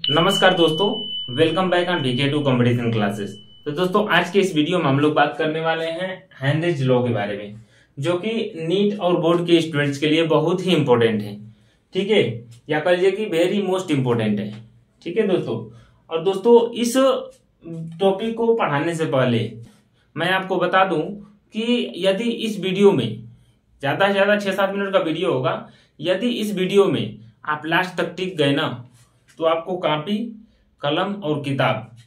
नमस्कार दोस्तों, welcome back on VK2 competition classes. तो दोस्तों आज के इस वीडियो में हम लोग बात करने वाले हैं हेनरिच लॉ के बारे में, जो कि नीट और बोर्ड के स्टूडेंट्स के लिए बहुत ही इंपॉर्टेंट है। ठीक है, या कह लीजिए कि वेरी मोस्ट इंपॉर्टेंट है। ठीक है दोस्तों, और दोस्तों इस टॉपिक को पढ़ाने से पहले मैं आपको बता दूं कि यदि इस वीडियो में ज्यादा से ज्यादा 6-7 मिनट का वीडियो होगा, यदि इस वीडियो में आप लास्ट तक टिक गए ना, तो आपको कॉपी, कलम और किताब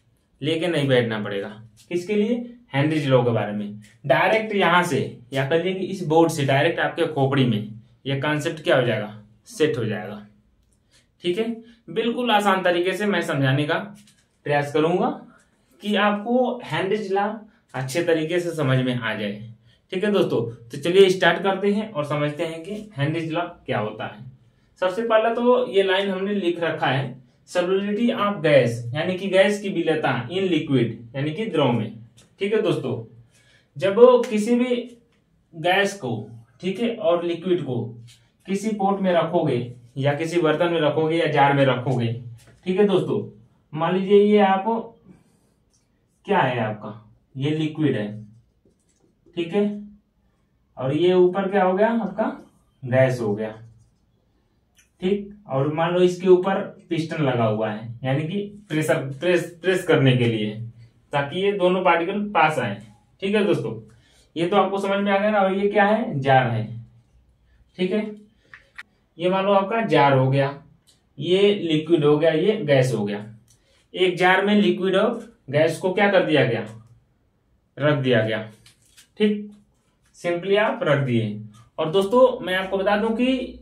लेके नहीं बैठना पड़ेगा। किसके लिए? हेनरिच लॉ के बारे में। डायरेक्ट यहां से या कह लीजिए कि इस बोर्ड से डायरेक्ट आपके खोपड़ी में यह कॉन्सेप्ट क्या हो जाएगा, सेट हो जाएगा। ठीक है, बिल्कुल आसान तरीके से मैं समझाने का प्रयास करूंगा कि आपको हेनरिच लॉ अच्छे तरीके से समझ में आ जाए। ठीक है दोस्तों, तो चलिए स्टार्ट करते हैं और समझते हैं कि हेनरिच लॉ क्या होता है। सबसे पहला तो ये लाइन हमने लिख रखा है, सॉल्युबिलिटी ऑफ गैस, यानी कि गैस की विलेयता इन लिक्विड, यानी कि द्रव में। ठीक है दोस्तों, जब किसी भी गैस को, ठीक है, और लिक्विड को किसी पॉट में रखोगे या किसी बर्तन में रखोगे या जार में रखोगे, ठीक है दोस्तों, मान लीजिए ये आप क्या है, आपका ये लिक्विड है, ठीक है, और ये ऊपर क्या हो गया, आपका गैस हो गया। ठीक, और मान लो इसके ऊपर पिस्टन लगा हुआ है, यानी कि प्रेस करने के लिए, ताकि ये दोनों पार्टिकल पास आए। ठीक है दोस्तों, ये तो आपको समझ में आ गया ना। और ये क्या है, जार है। ठीक है, ये मान लो आपका जार हो गया, ये लिक्विड हो गया, ये गैस हो गया। एक जार में लिक्विड और गैस को क्या कर दिया गया, रख दिया गया। ठीक, सिंपली आप रख दिए। और दोस्तों मैं आपको बता दूं कि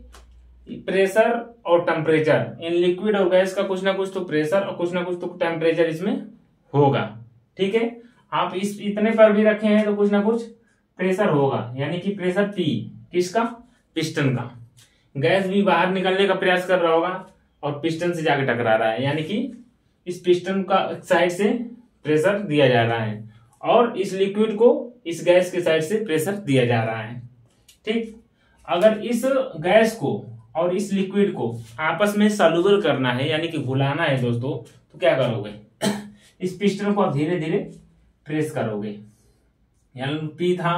प्रेशर और टेम्परेचर इन लिक्विड और गैस का कुछ ना कुछ तो प्रेशर और कुछ ना कुछ तो टेम्परेचर इसमें होगा। ठीक है, आप इस इतने पर भी रखे हैं तो कुछ ना कुछ प्रेशर होगा, यानी कि प्रेशर P किसका, पिस्टन का। गैस भी बाहर निकलने का प्रयास कर रहा होगा और पिस्टन से जाके टकरा रहा है, यानी कि इस पिस्टन का साइड से प्रेशर दिया जा रहा है और इस लिक्विड को इस गैस के साइड से प्रेशर दिया जा रहा है। ठीक, अगर इस गैस को और इस लिक्विड को आपस में सॉल्युबल करना है, यानी कि घुलाना है दोस्तों, तो क्या करोगे इस पिस्टन को आप धीरे धीरे प्रेस करोगे। यानी P था,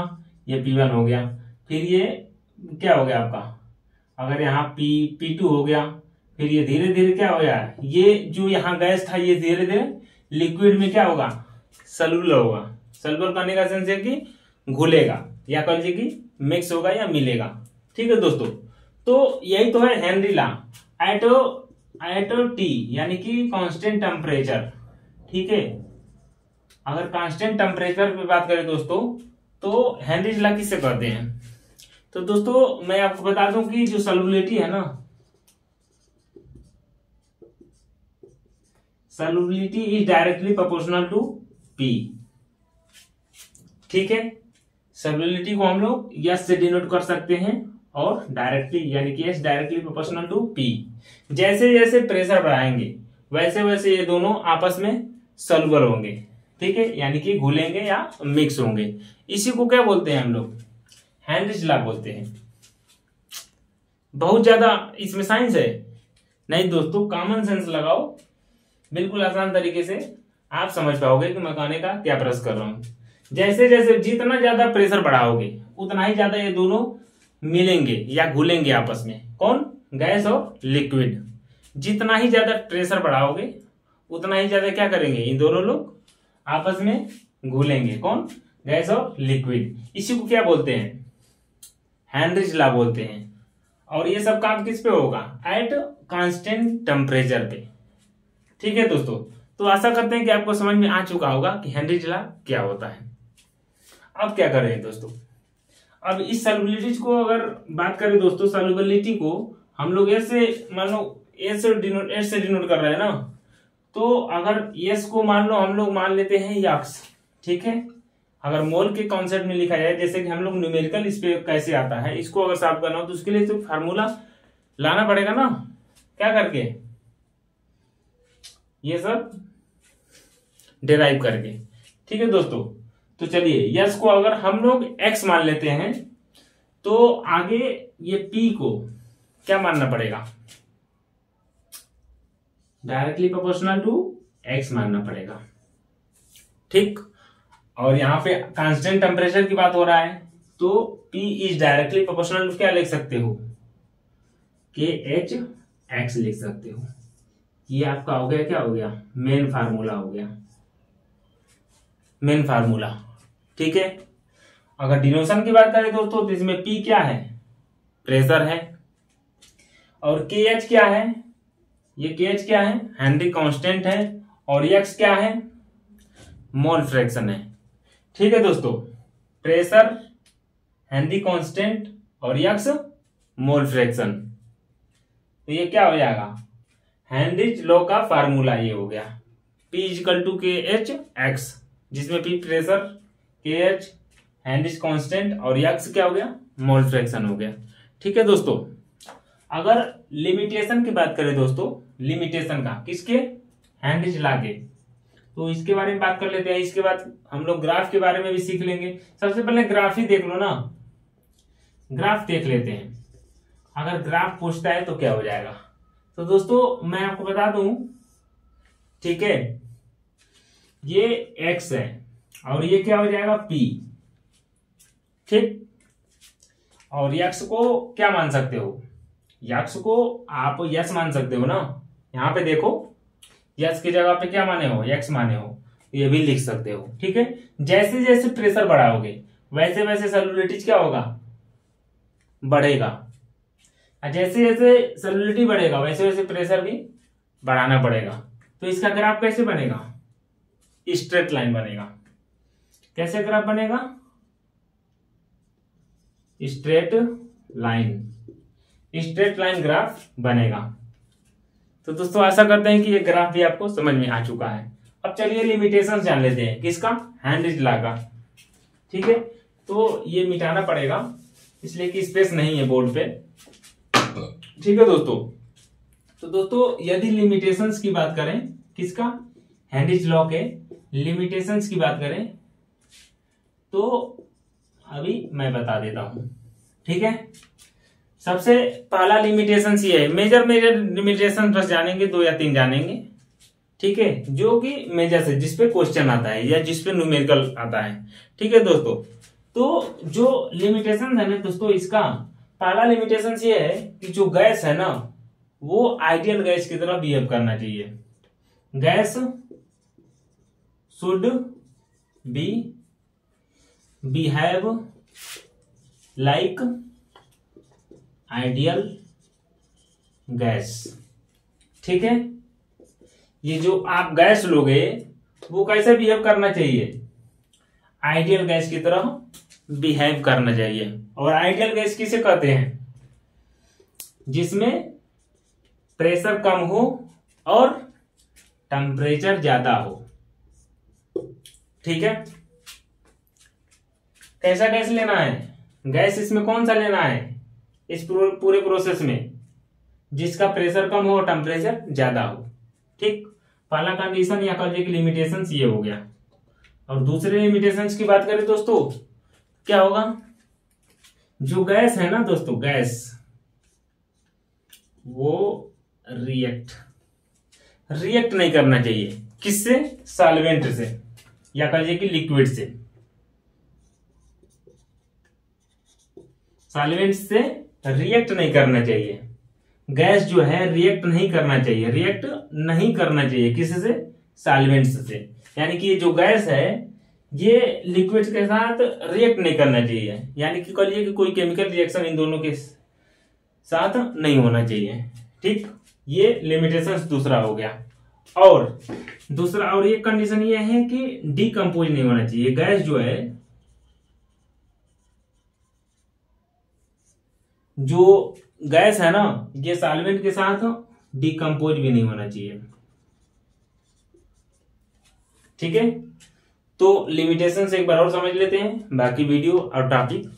ये P1 हो गया, फिर ये क्या हो गया आपका, अगर यहाँ P2 हो गया, फिर ये धीरे धीरे क्या हो गया, ये जो यहाँ गैस था ये धीरे धीरे लिक्विड में क्या होगा, सॉल्युबल होगा। सॉल्युबल करने का सेंस है कि घुलेगा, या कह लीजिए कि मिक्स होगा या मिलेगा। ठीक है दोस्तों, तो यही तो है हेनरी लॉ एट T, यानी कि कांस्टेंट टेम्परेचर। ठीक है, अगर कांस्टेंट टेम्परेचर पे बात करें दोस्तों, तो हेनरी लॉ किससे करते हैं। तो दोस्तों मैं आपको बता दूं कि जो सॉल्युबिलिटी है ना, solubility is directly proportional to P। ठीक है, सॉल्युबिलिटी को हम लोग यस से डिनोट कर सकते हैं और डायरेक्टली, यानी कि S directly proportional to P। जैसे जैसे प्रेशर बढ़ाएंगे वैसे वैसे ये दोनों आपस में सॉल्युबल होंगे। ठीक है, यानी कि घुलेंगे या मिक्स होंगे। इसी को क्या बोलते हैं हम लोग, हेनरिच लॉ बोलते हैं। बहुत ज्यादा इसमें साइंस है नहीं दोस्तों, कॉमन सेंस लगाओ, बिल्कुल आसान तरीके से आप समझ पाओगे कि मैं कहने का क्या प्रयास कर रहा हूं। जैसे जैसे जितना ज्यादा प्रेशर बढ़ाओगे उतना ही ज्यादा ये दोनों मिलेंगे या घुलेंगे आपस में। कौन, गैस और लिक्विड। जितना ही ज्यादा प्रेशर बढ़ाओगे उतना ही ज्यादा क्या करेंगे, इन दोनों लोग आपस में घुलेंगे। कौन, गैस और लिक्विड। इसी को क्या बोलते हैं, हेनरिच लॉ बोलते हैं। और ये सब काम किस पे होगा, एट कांस्टेंट टेम्परेचर पे। ठीक है दोस्तों, तो आशा करते हैं कि आपको समझ में आ चुका होगा कि हेनरिच लॉ क्या होता है। अब क्या करें दोस्तों, अब इस सॉल्युबिलिटी को अगर बात करें दोस्तों, सॉल्युबिलिटी को हम लोग ऐसे मान लो एस से डिनोट कर रहे हैं ना, तो अगर एस को मान लो हम लोग मान लेते हैं यक्स। ठीक है, अगर मोल के कॉन्सेप्ट में लिखा जाए, जैसे कि हम लोग न्यूमेरिकल इस पे कैसे आता है, इसको अगर साफ करना हो तो उसके लिए तो फार्मूला लाना पड़ेगा ना, क्या करके, ये सब डिराइव करके। ठीक है दोस्तों, तो चलिए यस को अगर हम लोग एक्स मान लेते हैं, तो आगे ये P को क्या मानना पड़ेगा, डायरेक्टली प्रोपोर्शनल टू एक्स मानना पड़ेगा। ठीक, और यहाँ पे कांस्टेंट टेम्परेचर की बात हो रहा है तो P is directly proportional to क्या लिख सकते हो, KH लिख सकते हो। ये आपका हो गया, क्या हो गया, मेन फार्मूला हो गया, मेन फार्मूला। ठीक है, अगर डिनोशन की बात करें दोस्तों तो इसमें P क्या है, प्रेशर है, और KH क्या है, ये KH क्या है, हेनरी कांस्टेंट है, और X क्या है, मोल फ्रैक्शन है। ठीक है दोस्तों, प्रेशर, हेनरी कांस्टेंट और X मोल फ्रैक्शन। तो ये क्या हो जाएगा, हेनरिच लॉ का फार्मूला ये हो गया, P इजिकल टू KH, जिसमें P pressure, KH Heinrich constant और X क्या हो गया, मोल फ्रैक्शन हो गया। ठीक है दोस्तों, अगर लिमिटेशन की बात करें दोस्तों, लिमिटेशन का किसके, हेनरिच लॉ के, तो इसके बारे में बात कर लेते हैं। इसके बाद हम लोग ग्राफ के बारे में भी सीख लेंगे। सबसे पहले ग्राफ ही देख लो ना, ग्राफ देख लेते हैं। अगर ग्राफ पूछता है तो क्या हो जाएगा, तो दोस्तों मैं आपको बता दूं, ठीक है, ये x है और ये क्या हो जाएगा p। ठीक, और x को क्या मान सकते हो, x को आप यस मान सकते हो ना, यहां पे देखो यस की जगह पे क्या माने हो, x माने हो, ये भी लिख सकते हो। ठीक है, जैसे जैसे प्रेशर बढ़ाओगे वैसे वैसे सैल्युलरिटी क्या होगा, बढ़ेगा, और जैसे जैसे सैल्युलरिटी बढ़ेगा वैसे वैसे प्रेशर भी बढ़ाना पड़ेगा। तो इसका ग्राफ कैसे बनेगा, स्ट्रेट लाइन बनेगा। कैसे ग्राफ बनेगा, straight line, straight line graph बनेगा। तो दोस्तों आशा करते हैं कि ये ग्राफ भी आपको समझ में आ चुका है। अब चलिए लिमिटेशन जान लेते हैं, किसका, हेनरिच लॉ का। ठीक है, तो ये मिटाना पड़ेगा इसलिए कि स्पेस नहीं है बोर्ड पे। ठीक है दोस्तों, तो दोस्तों यदि लिमिटेशंस की बात करें, किसका, हेनरिच लॉ के लिमिटेशंस की बात करें तो अभी मैं बता देता हूं। ठीक है, सबसे पहला लिमिटेशंस ये है, मेजर लिमिटेशन बस जानेंगे, 2 या 3 जानेंगे। ठीक है, जो कि मेजर से जिसपे क्वेश्चन आता है या जिसपे न्यूमेरिकल आता है। ठीक है दोस्तों, तो जो लिमिटेशन है ना दोस्तों, इसका पहला लिमिटेशन ये है कि जो गैस है ना वो आइडियल गैस की तरह बिहेव करना चाहिए। Gas should be behave like ideal gas. ठीक है, ये जो आप गैस लोगे वो कैसे बिहेव करना चाहिए, आइडियल गैस की तरह बिहेव करना चाहिए। और आइडियल गैस किसे कहते हैं, जिसमें प्रेशर कम हो और टेम्परेचर ज्यादा हो। ठीक है, कैसा गैस लेना है, गैस इसमें कौन सा लेना है, इस पूरे प्रोसेस में जिसका प्रेशर कम हो और टेम्परेचर ज्यादा हो। ठीक, पहला कंडीशन या कहिए कि लिमिटेशंस ये हो गया। और दूसरे लिमिटेशंस की बात करें दोस्तों, क्या होगा, जो गैस है ना दोस्तों, गैस वो रिएक्ट नहीं करना चाहिए, किससे, सॉल्वेंट से या कहिए कि लिक्विड से। सॉल्वेंट से रिएक्ट नहीं करना चाहिए, गैस जो है रिएक्ट नहीं करना चाहिए, रिएक्ट नहीं करना चाहिए किससे, सॉल्वेंट्स से। यानी कि ये जो गैस है ये लिक्विड के साथ रिएक्ट नहीं करना चाहिए, यानी कि कहिए कि कोई केमिकल रिएक्शन इन दोनों के साथ नहीं होना चाहिए। ठीक, ये लिमिटेशंस दूसरा हो गया। और दूसरा और एक कंडीशन ये है कि डीकंपोज नहीं होना चाहिए, गैस जो है, जो गैस है ना ये सॉल्वेंट के साथ डीकंपोज भी नहीं होना चाहिए। ठीक है, तो लिमिटेशन से एक बार और समझ लेते हैं, बाकी वीडियो और टॉपिक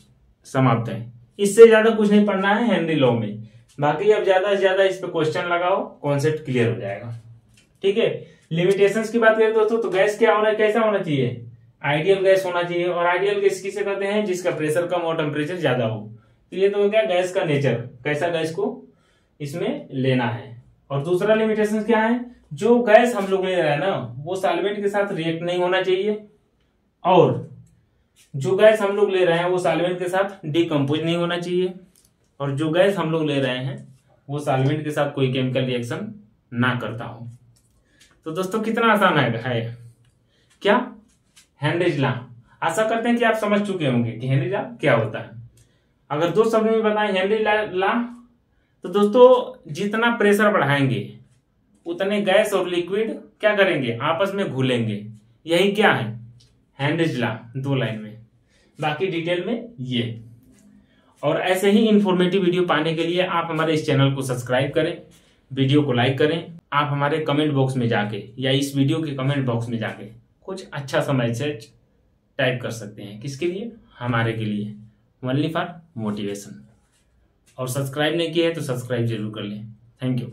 समाप्त है। इससे ज्यादा कुछ नहीं पढ़ना है हेनरी लॉ में, बाकी अब ज्यादा से ज्यादा इस पे क्वेश्चन लगाओ, कॉन्सेप्ट क्लियर हो जाएगा। ठीक है, लिमिटेशंस की बात करें दोस्तों तो गैस क्या होना, कैसा होना चाहिए, आइडियल गैस होना चाहिए। और आइडियल गैस किसे कहते हैं, जिसका प्रेशर कम और टेम्परेचर ज्यादा हो। तो ये तो हो गया गैस का नेचर, कैसा गैस को इसमें लेना है। और दूसरा लिमिटेशन क्या है, जो गैस हम लोग ले रहे हैं ना वो सॉल्वेंट के साथ रिएक्ट नहीं होना चाहिए, और जो गैस हम लोग ले रहे हैं वो सॉल्वेंट के साथ डिकम्पोज नहीं होना चाहिए, और जो गैस हम लोग ले रहे हैं वो सॉल्वेंट के साथ कोई केमिकल रिएक्शन ना करता हो। तो दोस्तों कितना आसान है क्या, हेनरीज लॉ। आशा करते हैं कि आप समझ चुके होंगे कि हेनरीज लॉ क्या होता है। अगर दो शब्द में बताएं हेनरीज लॉ, तो दोस्तों जितना प्रेशर बढ़ाएंगे उतने गैस और लिक्विड क्या करेंगे, आपस में घुलेंगे। यही क्या है, हेनरीज लॉ, 2 लाइन में, बाकी डिटेल में ये। और ऐसे ही इंफॉर्मेटिव वीडियो पाने के लिए आप हमारे इस चैनल को सब्सक्राइब करें, वीडियो को लाइक करें। आप हमारे कमेंट बॉक्स में जाके या इस वीडियो के कमेंट बॉक्स में जाके कुछ अच्छा सा मैसेज टाइप कर सकते हैं। किसके लिए, हमारे के लिए, ओनली फॉर मोटिवेशन। और सब्सक्राइब नहीं किया है तो सब्सक्राइब जरूर कर लें। Thank you.